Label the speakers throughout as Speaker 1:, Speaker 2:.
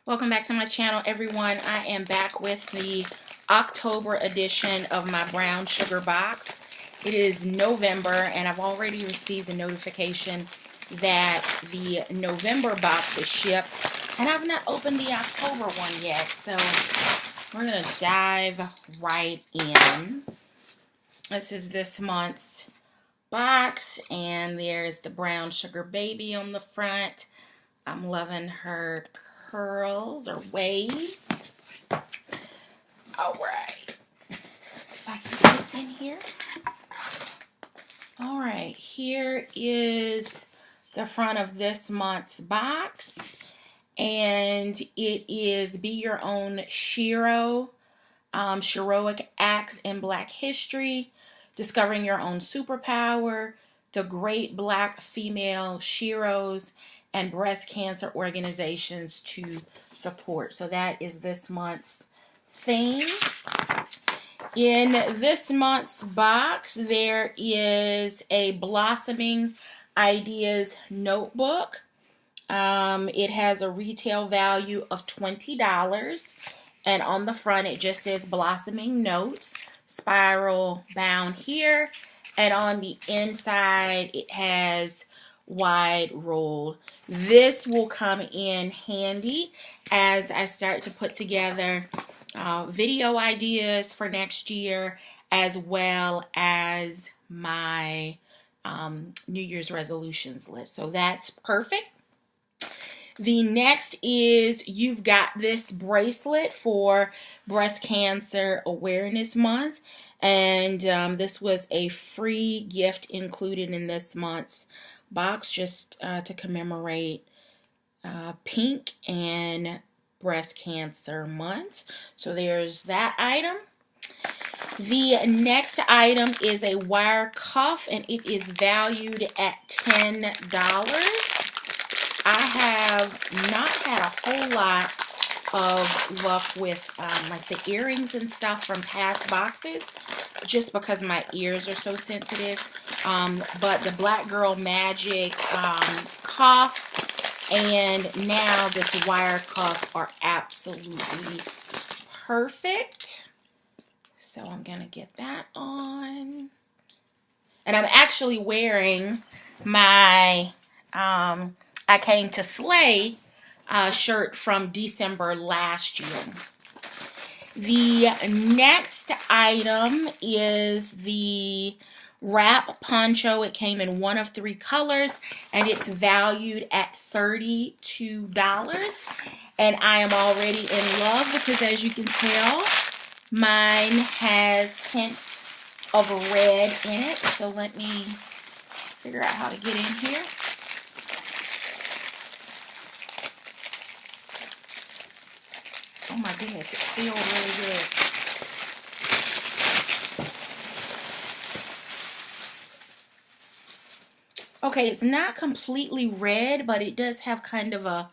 Speaker 1: Welcome back to my channel, everyone. I am back with the October edition of my brown sugar box. It is November, and I've already received the notification that the November box is shipped, and I've not opened the October one yet, so we're going to dive right in. This is this month's box, and there's the brown sugar baby on the front. I'm loving her curls or waves. All right. If I can get in here. All right. Here is the front of this month's box. And it is Be Your Own Shiro. Heroic Acts in Black History. Discovering Your Own Superpower. The Great Black Female Shiros. And breast cancer organizations to support. So that is this month's theme. In this month's box, there is a Blossoming Ideas notebook. It has a retail value of $20. And on the front, it just says Blossoming Notes, spiral bound here. And on the inside, it has wide rolled. This will come in handy as I start to put together video ideas for next year, as well as my New Year's resolutions list. So that's perfect. The next is You've Got This bracelet for Breast Cancer Awareness Month. And this was a free gift included in this month's box just to commemorate Pink and Breast Cancer Month. So there's that item. The next item is a wire cuff, and it is valued at $10. I have not had a whole lot of luck with like the earrings and stuff from past boxes, just because my ears are so sensitive. But the Black Girl Magic cuff and now this wire cuff are absolutely perfect. So I'm gonna get that on, and I'm actually wearing my I Came to Slay shirt from December last year. The next item is the wrap poncho. It came in one of 3 colors, and it's valued at $32. And I am already in love because, as you can tell, mine has hints of red in it. So let me figure out how to get in here. Oh my goodness, it's sealed really good. Okay, it's not completely red, but it does have kind of a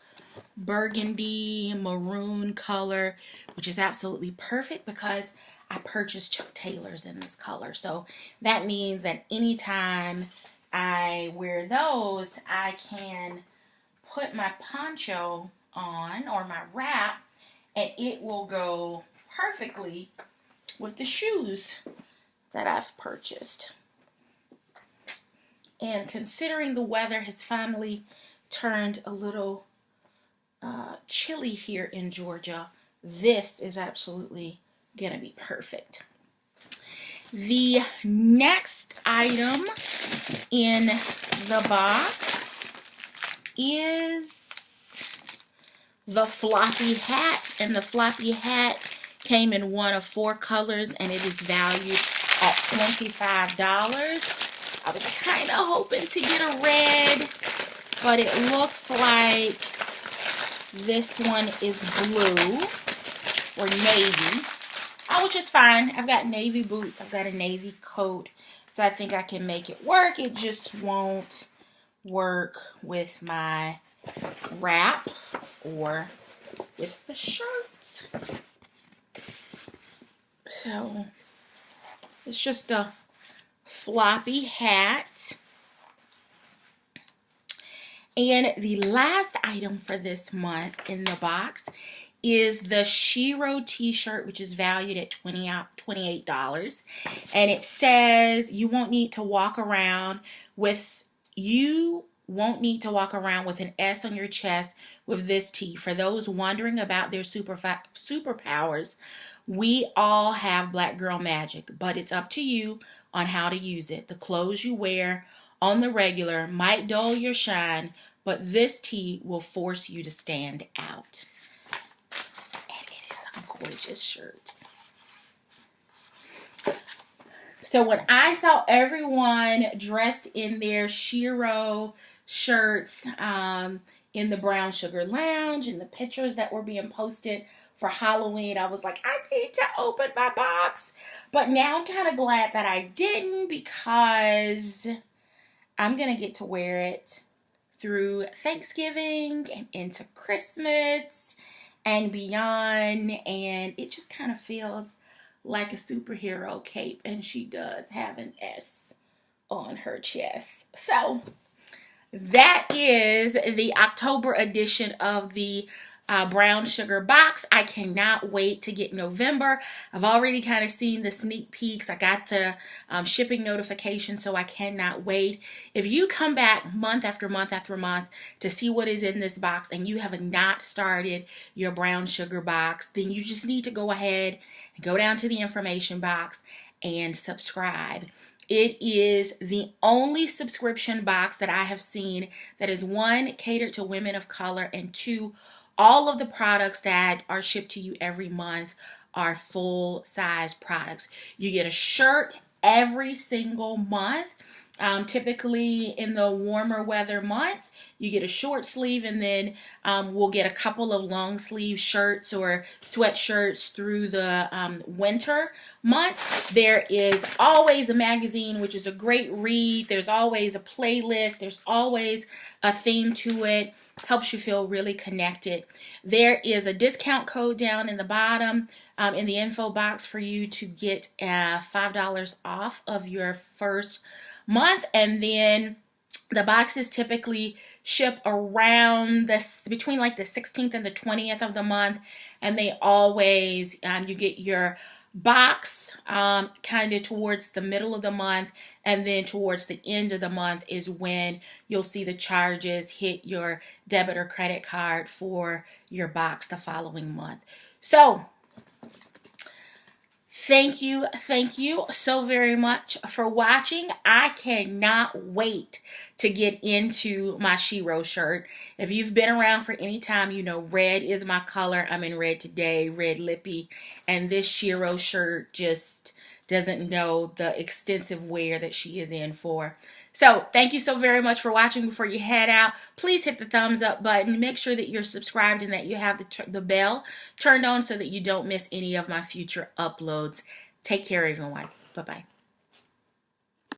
Speaker 1: burgundy maroon color, which is absolutely perfect because I purchased Chuck Taylors in this color. So that means that anytime I wear those, I can put my poncho on or my wrap, and it will go perfectly with the shoes that I've purchased. And considering the weather has finally turned a little chilly here in Georgia, this is absolutely going to be perfect. The next item in the box is the floppy hat, and the floppy hat came in one of 4 colors, and it is valued at $25. I was kind of hoping to get a red, but it looks like this one is blue or navy, which is fine. I've got navy boots, I've got a navy coat, so I think I can make it work. It just won't work with my wrap or with the shirt. So it's just a floppy hat. And the last item for this month in the box is the Shiro t-shirt, which is valued at $28. And it says you won't need to walk around with an S on your chest with this tee. For those wondering about their superpowers, we all have black girl magic, but it's up to you on how to use it. The clothes you wear on the regular might dull your shine, but this tee will force you to stand out. And it is a gorgeous shirt. So when I saw everyone dressed in their Shiro shirts in the Brown Sugar Lounge and the pictures that were being posted for Halloween, I was like, I need to open my box. But now I'm kind of glad that I didn't, because I'm going to get to wear it through Thanksgiving and into Christmas and beyond. And it just kind of feels like a superhero cape. And she does have an S on her chest. So that is the October edition of the Brown Sugar box. I cannot wait to get November. I've already kind of seen the sneak peeks. I got the shipping notification, so I cannot wait. If you come back month after month after month to see what is in this box and you have not started your Brown Sugar box, then you just need to go ahead and go down to the information box and subscribe. It is the only subscription box that I have seen that is, one, catered to women of color, and two, all of the products that are shipped to you every month are full-size products. You get a shirt every single month. Typically in the warmer weather months, you get a short sleeve, and then we'll get a couple of long sleeve shirts or sweatshirts through the winter months. There is always a magazine, which is a great read. There's always a playlist. There's always a theme to it. Helps you feel really connected. There is a discount code down in the bottom in the info box for you to get $5 off of your first month. And then the boxes typically ship around between like the 16th and the 20th of the month, and they always you get your box kind of towards the middle of the month, and then towards the end of the month is when you'll see the charges hit your debit or credit card for your box the following month. So thank you so very much for watching. I cannot wait to get into my Shiro shirt. If you've been around for any time, you know red is my color. I'm in red today, red lippy, and this Shiro shirt just doesn't know the extensive wear that she is in for. So thank you so very much for watching. Before you head out, please hit the thumbs up button. Make sure that you're subscribed and that you have the bell turned on so that you don't miss any of my future uploads. Take care, everyone. Bye-bye.